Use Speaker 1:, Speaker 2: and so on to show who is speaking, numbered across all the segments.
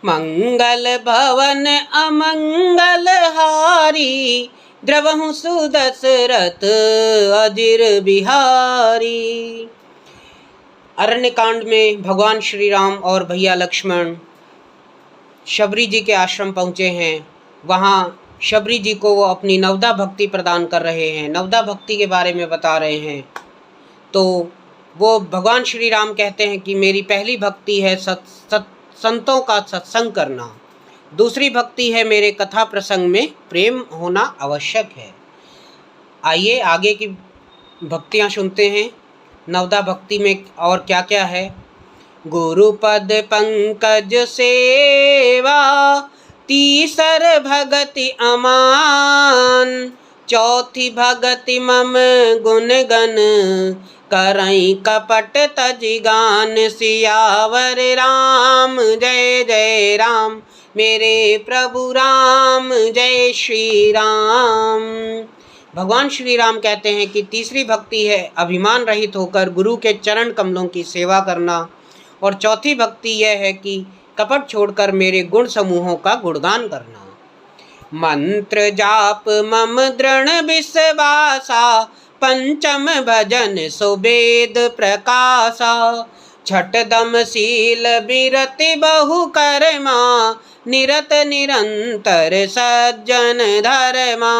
Speaker 1: मंगल भवन अमंगल हारी, द्रवहु सुदशरथ अजिर बिहारी। अरण्यकांड में भगवान श्री राम और भैया लक्ष्मण शबरी जी के आश्रम पहुँचे हैं। वहाँ शबरी जी को वो अपनी नवदा भक्ति प्रदान कर रहे हैं, नवदा भक्ति के बारे में बता रहे हैं। तो वो भगवान श्री राम कहते हैं कि मेरी पहली भक्ति है संतों का सत्संग करना, दूसरी भक्ति है मेरे कथा प्रसंग में प्रेम होना आवश्यक है। आइए आगे की भक्तियाँ सुनते हैं। नवदा भक्ति में और क्या क्या है। गुरुपद पंकज सेवा, तीसर भगति अमान, चौथी भगति मम गुण गण, करई कपट तजि गान, सियावर राम जय जय राम, मेरे प्रभु राम जय श्री राम। भगवान श्री राम कहते हैं कि तीसरी भक्ति है अभिमान रहित होकर गुरु के चरण कमलों की सेवा करना, और चौथी भक्ति यह है कि कपट छोड़कर मेरे गुण समूहों का गुणगान करना। मंत्र जाप मम दृढ़ विश्वासा, पंचम भजन सुवेद प्रकाशा, छठ दम शील विरति बहु कर्मा, निरत निरंतर सज्जन धर्मा।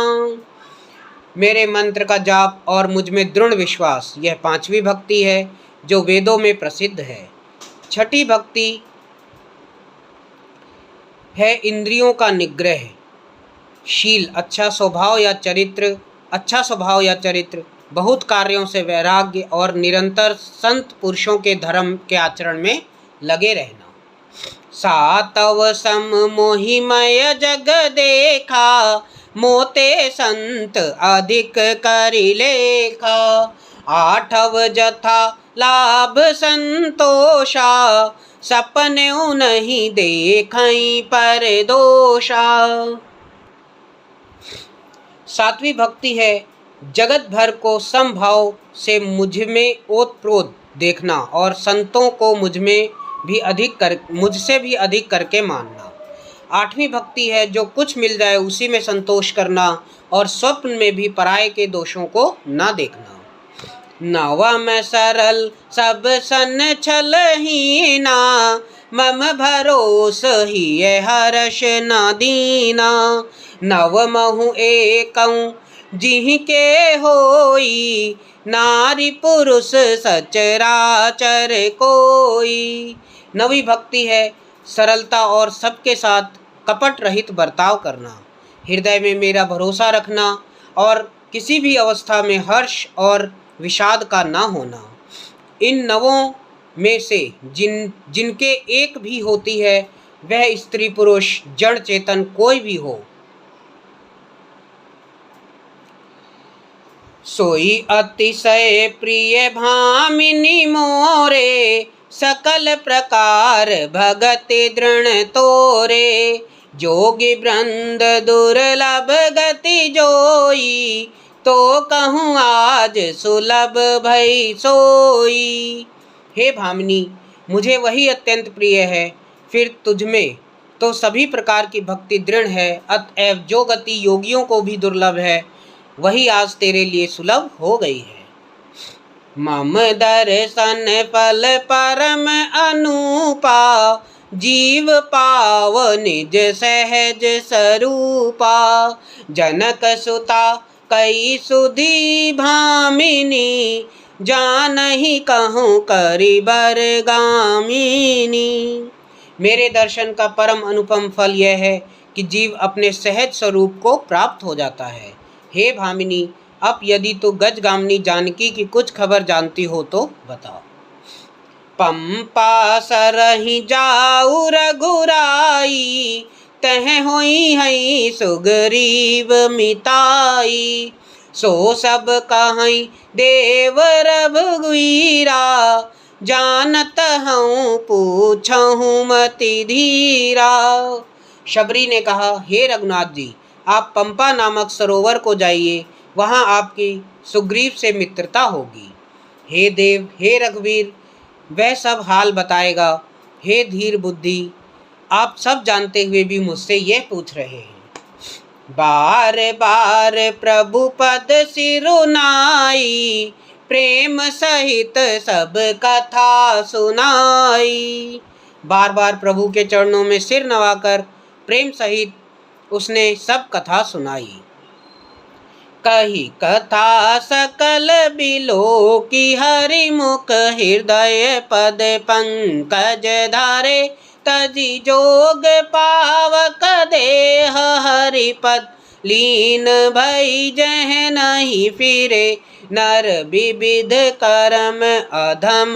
Speaker 1: मेरे मंत्र का जाप और मुझ में दृढ़ विश्वास, यह पांचवी भक्ति है जो वेदों में प्रसिद्ध है। छठी भक्ति है इंद्रियों का निग्रह, शील अच्छा स्वभाव या चरित्र, बहुत कार्यों से वैराग्य और निरंतर संत पुरुषों के धर्म के आचरण में लगे रहना। सातव सम मोहिमय जग देखा, मोते संत अधिक करि लेखा, आठव जथा लाभ संतोषा, सपने नहीं देखई पर दोषा। सातवीं भक्ति है जगत भर को समभाव से मुझ में ओतप्रोत देखना और संतों को मुझसे भी अधिक करके मानना। आठवीं भक्ति है जो कुछ मिल जाए उसी में संतोष करना और स्वप्न में भी पराये के दोषों को ना देखना। नवम सरल सब सन छलहीना, मम भरोस ही हर्ष न दीना, नवमहु एकं जिहि के होई, नारी पुरुष सचराचर कोई। नवी भक्ति है सरलता और सबके साथ कपट रहित बर्ताव करना, हृदय में मेरा भरोसा रखना और किसी भी अवस्था में हर्ष और विषाद का ना होना। इन नवों में से जिनके एक भी होती है, वह स्त्री पुरुष जड़ चेतन कोई भी हो, सोई अतिशय प्रिय भामिनी मोरे, सकल प्रकार भगति दृढ़ तोरे, जोगी वृंद दुर्लभ गति जोई, तो कहूँ आज सुलभ भई सोई। हे भामिनी, मुझे वही अत्यंत प्रिय है, फिर तुझमें तो सभी प्रकार की भक्ति दृढ़ है, अतएव जो गति योगियों को भी दुर्लभ है वही आज तेरे लिए सुलभ हो गई है। मम दर्शन फल परम अनुपा, जीव पाव निज सहज स्वरूपा, जनक सुता कई सुधी भामिनी, जानहि कहूँ करि बर गामिनी। मेरे दर्शन का परम अनुपम फल यह है कि जीव अपने सहज स्वरूप को प्राप्त हो जाता है। हे भामिनी, अब यदि तो गजगामिनी जानकी की कुछ खबर जानती हो तो बताओ। पंपा सरहि जाऊ रघुराई, तह होई हई सुग्रीव मिताई, सो सब कहई देव रघुवीरा, जानत हूँ पूछहूँ मति धीरा। शबरी ने कहा, हे रघुनाथ जी, आप पंपा नामक सरोवर को जाइए, वहाँ आपकी सुग्रीव से मित्रता होगी। हे देव, हे रघुवीर, वह सब हाल बताएगा। हे धीर बुद्धि, आप सब जानते हुए भी मुझसे यह पूछ रहे हैं। बार बार प्रभु पद सिरुनाई, प्रेम सहित सब कथा सुनाई। बार बार प्रभु के चरणों में सिर नवाकर प्रेम सहित उसने सब कथा सुनाई। कही कथा सकल बिलो की, हरि मुख हृदय पद पंकज धारे। तजी जोग पावक देह हरिपद, लीन भई जह नहीं फिरे। नर विविध कर्म अधम,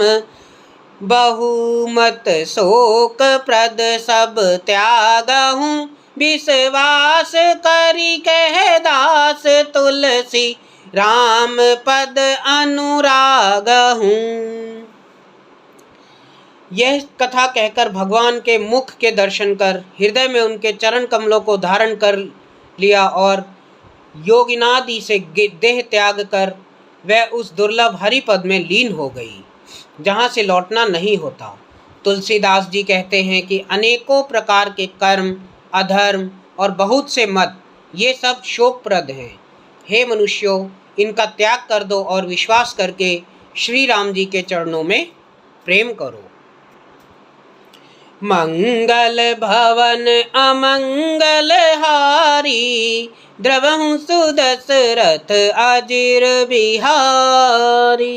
Speaker 1: बहुमत शोक प्रद सब त्यागहूँ। विश्वास करी कह दास, तुलसी राम पद अनुराग हूँ। यह कथा कहकर भगवान के मुख के दर्शन कर हृदय में उनके चरण कमलों को धारण कर लिया और योगिनादि से देह त्याग कर वह उस दुर्लभ हरिपद में लीन हो गई, जहाँ से लौटना नहीं होता। तुलसीदास जी कहते हैं कि अनेकों प्रकार के कर्म, अधर्म और बहुत से मत, ये सब शोकप्रद हैं। हे मनुष्यों, इनका त्याग कर दो और विश्वास करके श्री राम जी के चरणों में प्रेम करो। मंगल भवन अमंगल हारी, द्रवहु सुदशरथ अजिर बिहारी।